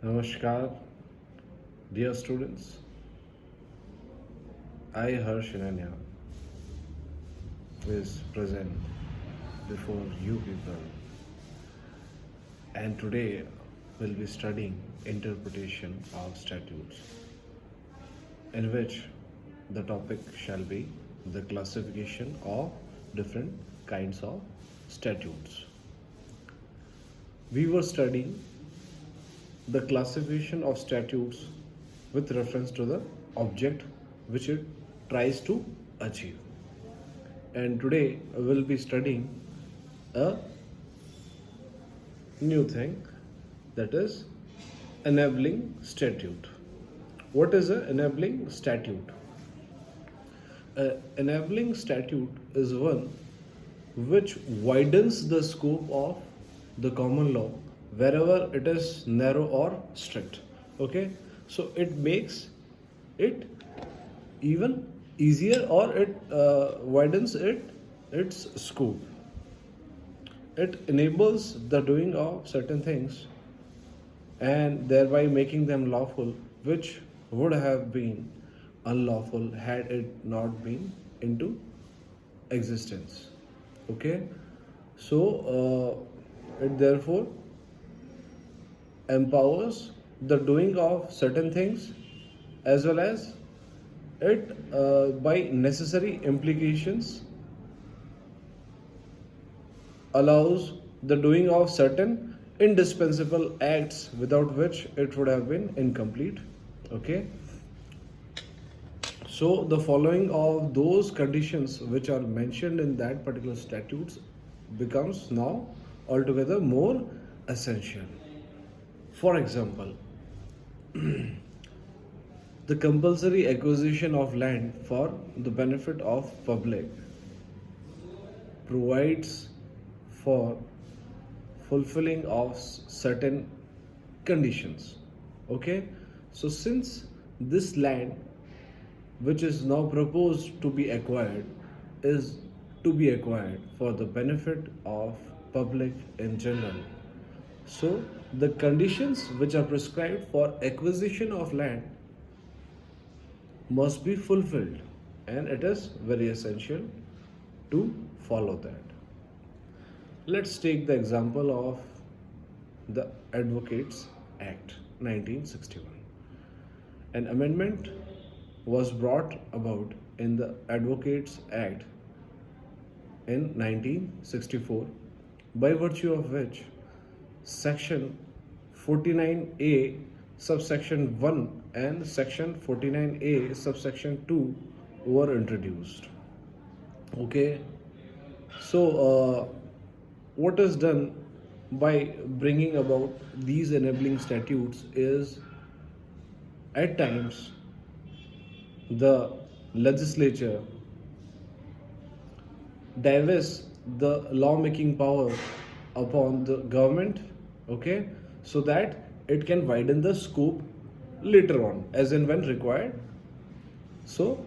Namaskar, dear students. I, Harsh Inania, is present before you people, and today we'll be studying interpretation of statutes, in which the topic shall be the classification of different kinds of statutes. We were studying the classification of statutes with reference to the object which it tries to achieve. And today we'll be studying a new thing, that is enabling statute. What is an enabling statute? An enabling statute is one which widens the scope of the common law wherever it is narrow or strict. Okay, so it makes it even easier, or it widens its scope. It enables the doing of certain things and thereby making them lawful, which would have been unlawful had it not been into existence. Okay, so it therefore empowers the doing of certain things, as well as it by necessary implications allows the doing of certain indispensable acts without which it would have been incomplete. Okay, so the following of those conditions which are mentioned in that particular statutes becomes now altogether more essential. For example, the compulsory acquisition of land for the benefit of public provides for fulfilling of certain conditions. Okay, so since this land which is now proposed to be acquired is to be acquired for the benefit of public in general, so the conditions which are prescribed for acquisition of land must be fulfilled, and it is very essential to follow that. Let's take the example of the Advocates Act 1961. An amendment was brought about in the Advocates Act in 1964, by virtue of which Section 49A subsection 1 and Section 49A subsection 2 were introduced. Okay, so what is done by bringing about these enabling statutes is, at times the legislature divests the lawmaking power upon the government. Okay, so that it can widen the scope later on as and when required. So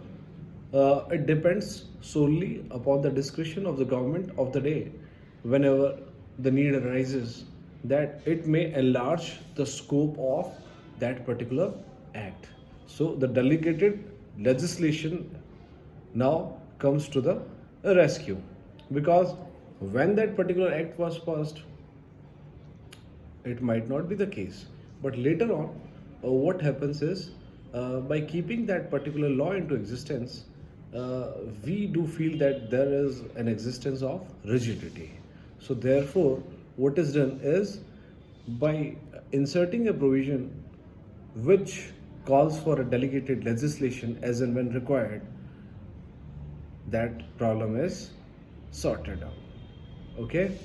it depends solely upon the discretion of the government of the day, whenever the need arises, that it may enlarge the scope of that particular act. So the delegated legislation now comes to the rescue, because when that particular act was passed, it might not be the case, but later on what happens is, by keeping that particular law into existence, we do feel that there is an existence of rigidity. So therefore what is done is, by inserting a provision which calls for a delegated legislation as and when required, that problem is sorted out. Okay,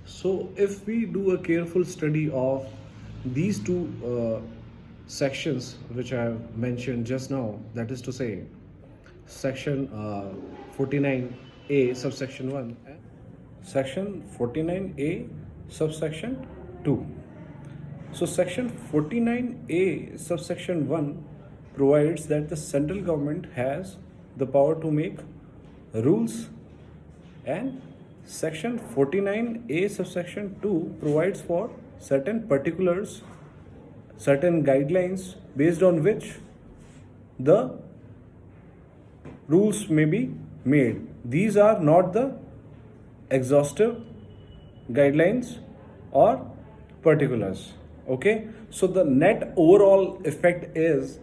so if we do a careful study of these two sections which I have mentioned just now, that is to say section 49A subsection 1 and section 49A subsection 2. So section 49A subsection 1 provides that the central government has the power to make rules, and section 49A subsection 2 provides for certain particulars certain guidelines based on which the rules may be made. These are not the exhaustive guidelines or particulars. Okay, so the net overall effect is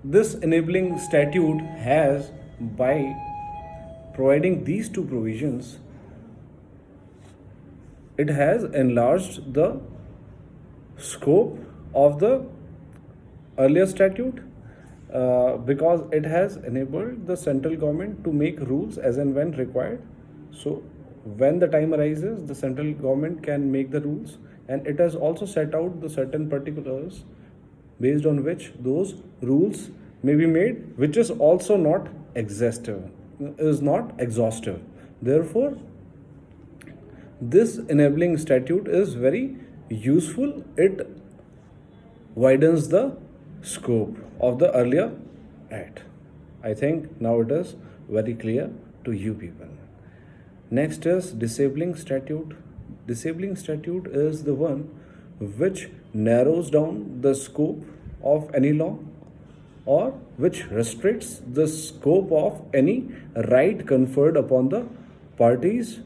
this enabling statute has, by providing these two provisions, it has enlarged the scope of the earlier statute, because it has enabled the central government to make rules as and when required. So when the time arises, the central government can make the rules, and it has also set out the certain particulars based on which those rules may be made, which is also not exhaustive. Therefore, this enabling statute is very useful. It widens the scope of the earlier act. I think now it is very clear to you people. Next is disabling statute. Disabling statute is the one which narrows down the scope of any law, or which restricts the scope of any right conferred upon the parties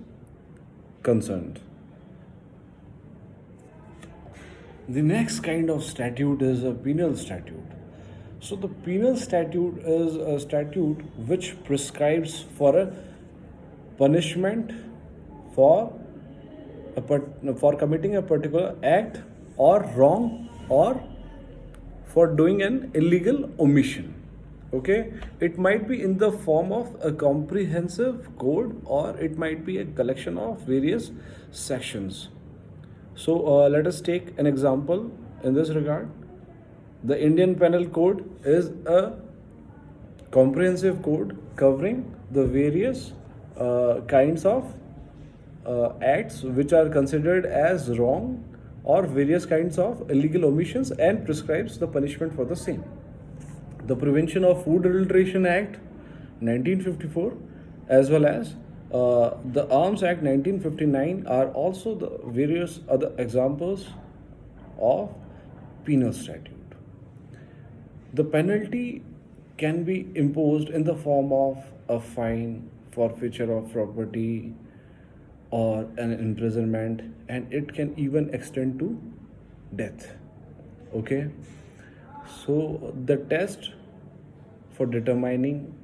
concerned. The next kind of statute is a penal statute. So the penal statute is a statute which prescribes for a punishment for for committing a particular act or wrong, or for doing an illegal omission. Okay, it might be in the form of a comprehensive code, or it might be a collection of various sections. So let us take an example in this regard. The Indian Penal Code is a comprehensive code covering the various kinds of acts which are considered as wrong, or various kinds of illegal omissions, and prescribes the punishment for the same. The Prevention of Food Adulteration Act 1954, as well as the Arms Act 1959 are also the various other examples of penal statute. The penalty can be imposed in the form of a fine, forfeiture of property, or an imprisonment, and it can even extend to death. Okay, so the test for determining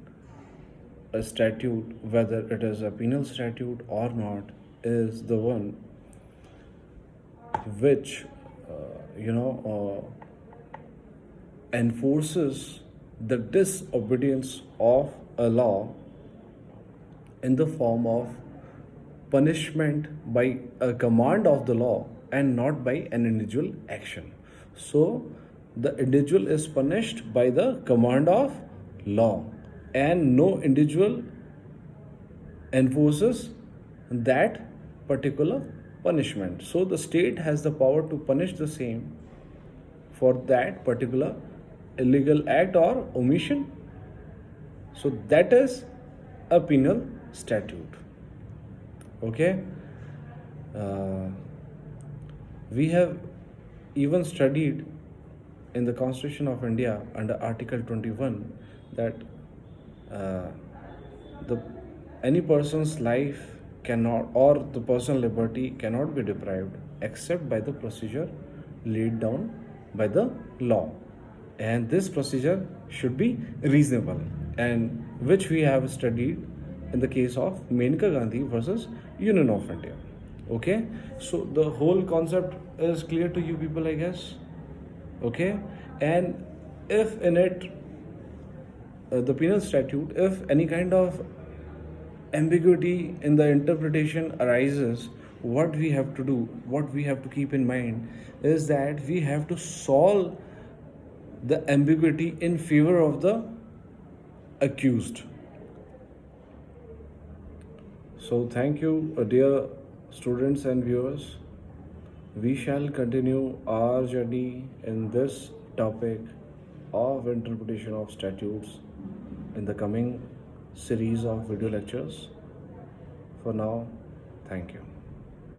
a statute, whether it is a penal statute or not, is the one which enforces the disobedience of a law in the form of punishment by a command of the law, and not by an individual action. So the individual is punished by the command of law, and no individual enforces that particular punishment. So the state has the power to punish the same for that particular illegal act or omission. So that is a penal statute. Okay, we have even studied in the Constitution of India under Article 21 that any person's life cannot, or the personal liberty cannot be deprived except by the procedure laid down by the law, and this procedure should be reasonable, and which we have studied in the case of Menka Gandhi versus Union of India. Okay, so the whole concept is clear to you people, I guess. Okay, and if in it the penal statute, if any kind of ambiguity in the interpretation arises, what we have to do, what we have to keep in mind is that we have to solve the ambiguity in favor of the accused. So thank you, dear students and viewers. We shall continue our journey in this topic of interpretation of statutes in the coming series of video lectures. For now, thank you.